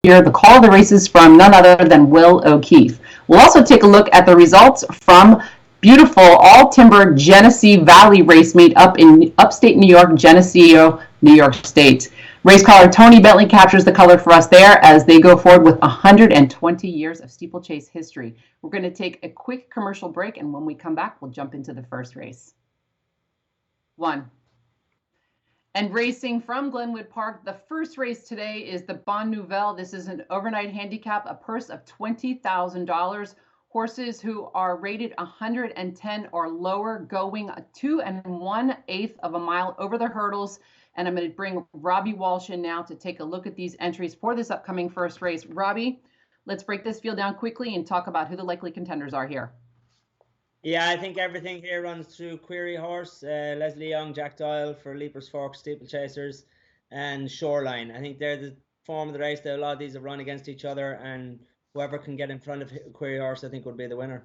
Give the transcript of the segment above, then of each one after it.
hear the call of the races from none other than Will O'Keefe. We'll also take a look at the results from beautiful all-timber Genesee Valley race meet up in upstate New York, Geneseo, New York State. Race caller Tony Bentley captures the color for us there as they go forward with 120 years of steeplechase history. We're going to take a quick commercial break, and when we come back, we'll jump into the first race. One. And racing from Glenwood Park, the first race today is the Bonne Nouvelle. This is an overnight handicap, a purse of $20,000. Horses who are rated 110 or lower going 2 1/8 of a mile over the hurdles. And I'm going to bring Robbie Walsh in now to take a look at these entries for this upcoming first race. Robbie, let's break this field down quickly and talk about who the likely contenders are here. Yeah, I think everything here runs through Query Horse, Leslie Young, Jack Doyle for Leapers Fork, Steeplechasers, and Shoreline. I think they're the form of the race. A lot of these have run against each other, and whoever can get in front of Query Horse, I think, would be the winner.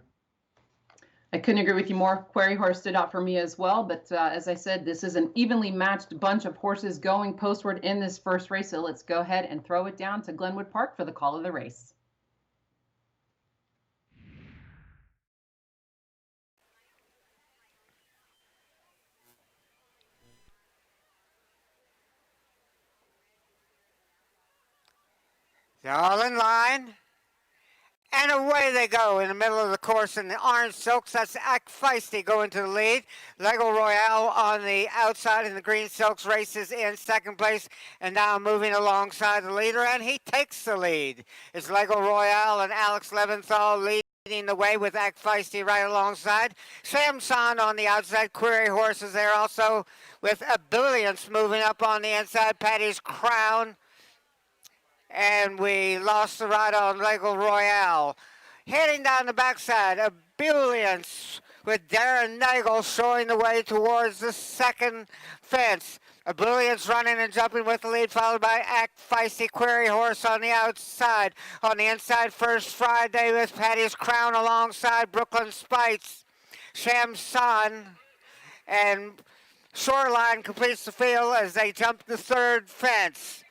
I couldn't agree with you more. Query Horse stood out for me as well. But as I said, this is an evenly matched bunch of horses going postward in this first race. So let's go ahead and throw it down to Glenwood Park for the call of the race. They're all in line. And away they go in the middle of the course in the orange silks. That's Act Feisty going to the lead. Lego Royale on the outside in the green silks races in second place and now moving alongside the leader, and he takes the lead. It's Lego Royale and Alex Leventhal leading the way with Act Feisty right alongside. Samson on the outside. Query Horses there also with Ebullience moving up on the inside. Patty's Crown. And we lost the ride on Lego Royale. Heading down the backside, Ebullience with Darren Nagel showing the way towards the second fence. Ebullience running and jumping with the lead, followed by Act Feisty, Query Horse on the outside. On the inside, First Friday with Patty's Crown alongside Brooklyn Spites. Shamson and Shoreline completes the field as they jump the third fence.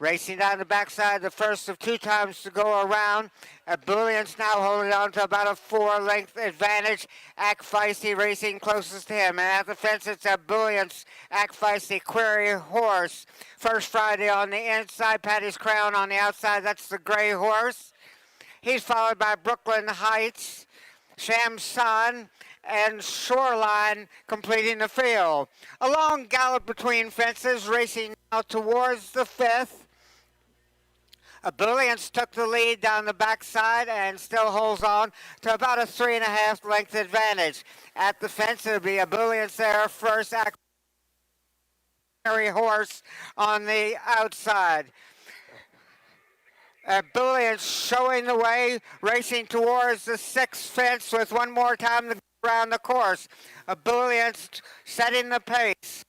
Racing down the backside, the first of two times to go around. Ebullience now holding on to about a 4-length advantage. Act Feisty racing closest to him. And at the fence, it's Ebullience, Act Feisty, Query Horse. First Friday on the inside, Patty's Crown on the outside. That's the gray horse. He's followed by Brooklyn Heights, Shamson, and Shoreline completing the field. A long gallop between fences, racing now towards the fifth. Ebullience took the lead down the backside and still holds on to about a 3.5 length advantage. At the fence, it'll be Ebullience there first, Query Horse on the outside. Ebullience showing the way, racing towards the sixth fence with one more time to go around the course. Ebullience setting the pace.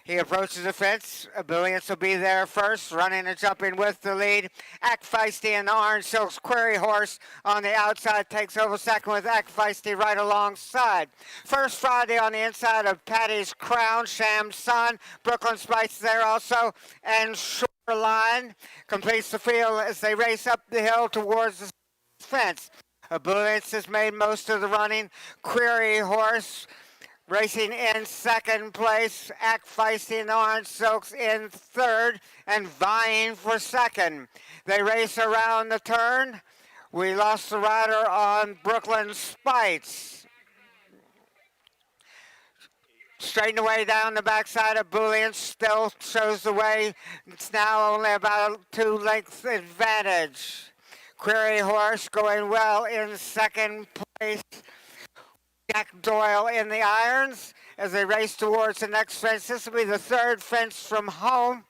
He approaches the fence. Ebullience will be there first, running and jumping with the lead. Act Feisty and the orange silks Query Horse on the outside takes over second with Act Feisty right alongside. First Friday on the inside of Patty's Crown, Shamson, Brooklyn Spice there also, and Shoreline completes the field as they race up the hill towards the fence. Ebullience has made most of the running. Query Horse racing in second place, Act Feisty and Orange Silks in third and vying for second. They race around the turn. We lost the rider on Brooklyn Spites. Straighten away down the backside of Ebullience, still shows the way. It's now only about a 2-length advantage. Query Horse going well in second place. Jack Doyle in the irons as they race towards the next fence. This will be the third fence from home.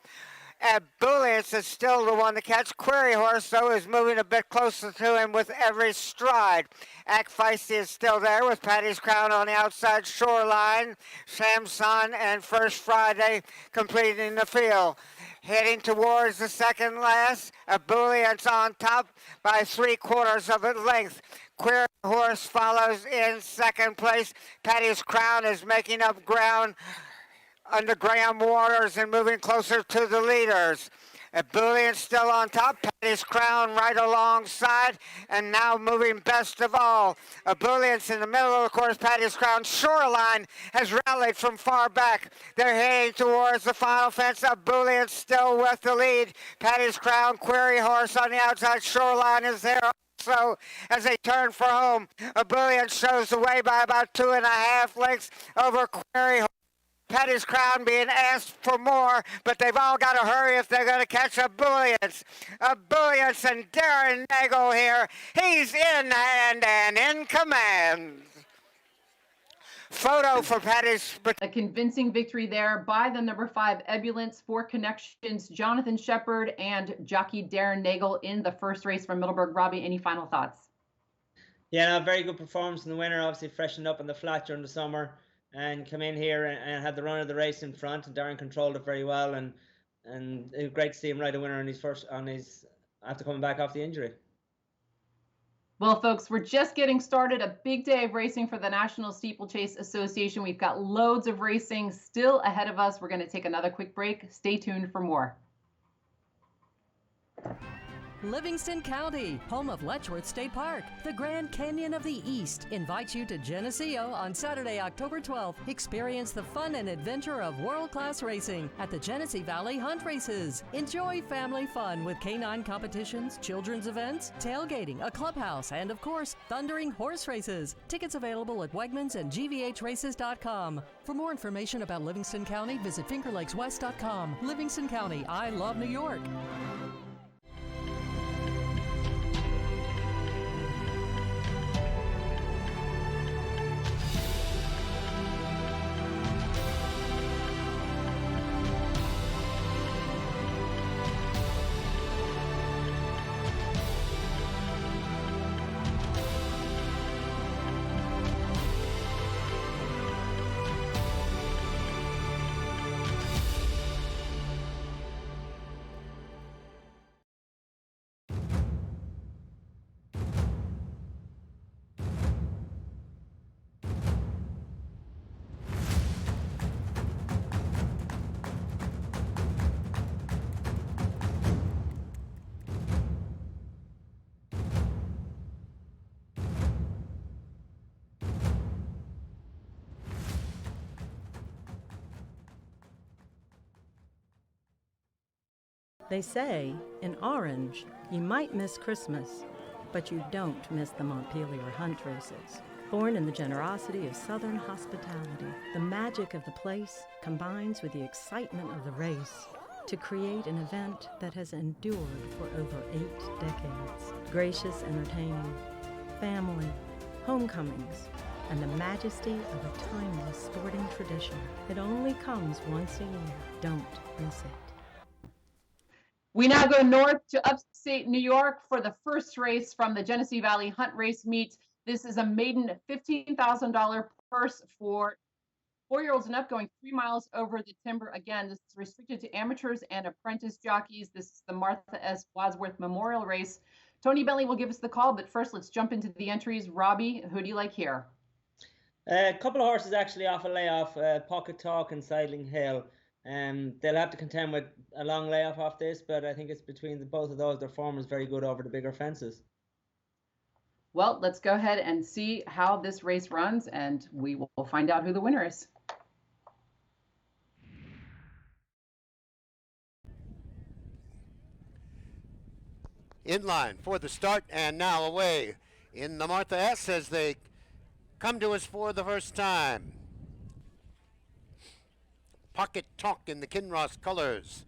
Ebullience is still the one to catch. Query Horse, though, is moving a bit closer to him with every stride. Act Feisty is still there with Patty's Crown on the outside. Shoreline, Samson, and First Friday completing the field. Heading towards the second last, Ebullience on top by 3/4 of a length. Query Horse follows in second place. Patty's Crown is making up ground under Graham Waters and moving closer to the leaders. Ebullient still on top. Patty's Crown right alongside. And now moving best of all. Ebullient's in the middle of the course. Patty's Crown. Shoreline has rallied from far back. They're heading towards the final fence. Ebullient still with the lead. Patty's Crown, Query Horse on the outside. Shoreline is there. So as they turn for home, Ebullient shows the way by about 2.5 lengths over Query Horse. Patty's Crown being asked for more, but they've all got to hurry if they're going to catch Ebullience. Ebullience and Darren Nagel here. He's in hand and in command. Photo for Patty's. A convincing victory there by the number 5 Ebullience, 4 connections, Jonathan Shepard and jockey Darren Nagel in the first race from Middleburg. Robbie, any final thoughts? Yeah, very good performance from the winner. Obviously freshened up in the flat during the summer and come in here and had the run of the race in front. And Darren controlled it very well, and it was great to see him ride a winner after coming back off the injury. Well, folks, we're just getting started. A big day of racing for the National Steeplechase Association. We've got loads of racing still ahead of us. We're going to take another quick break. Stay tuned for more. Livingston County, home of Letchworth State Park, the Grand Canyon of the East, invites you to Geneseo on Saturday, October 12th. Experience the fun and adventure of world-class racing at the Genesee Valley Hunt Races. Enjoy family fun with canine competitions, children's events, tailgating, a clubhouse, and of course, thundering horse races. Tickets available at Wegmans and GVHraces.com. For more information about Livingston County, visit FingerLakesWest.com. Livingston County, I love New York. They say, in Orange, you might miss Christmas, but you don't miss the Montpelier Hunt Races. Born in the generosity of Southern hospitality, the magic of the place combines with the excitement of the race to create an event that has endured for over 8 decades. Gracious entertaining, family, homecomings, and the majesty of a timeless sporting tradition. It only comes once a year. Don't miss it. We now go north to upstate New York for the first race from the Genesee Valley Hunt Race Meet. This is a maiden $15,000 purse for 4-year-olds and up, going 3 miles over the timber. Again, this is restricted to amateurs and apprentice jockeys. This is the Martha S. Wadsworth Memorial Race. Tony Bentley will give us the call, but first let's jump into the entries. Robbie, who do you like here? A couple of horses actually off a layoff, Pocket Talk and Sidling Hill. They'll have to contend with a long layoff off this, but I think it's between both of those. Their form is very good over the bigger fences. Well, let's go ahead and see how this race runs, and we will find out who the winner is. In line for the start, and now away in the Martha S as they come to us for the first time. Pocket Talk in the Kinross colors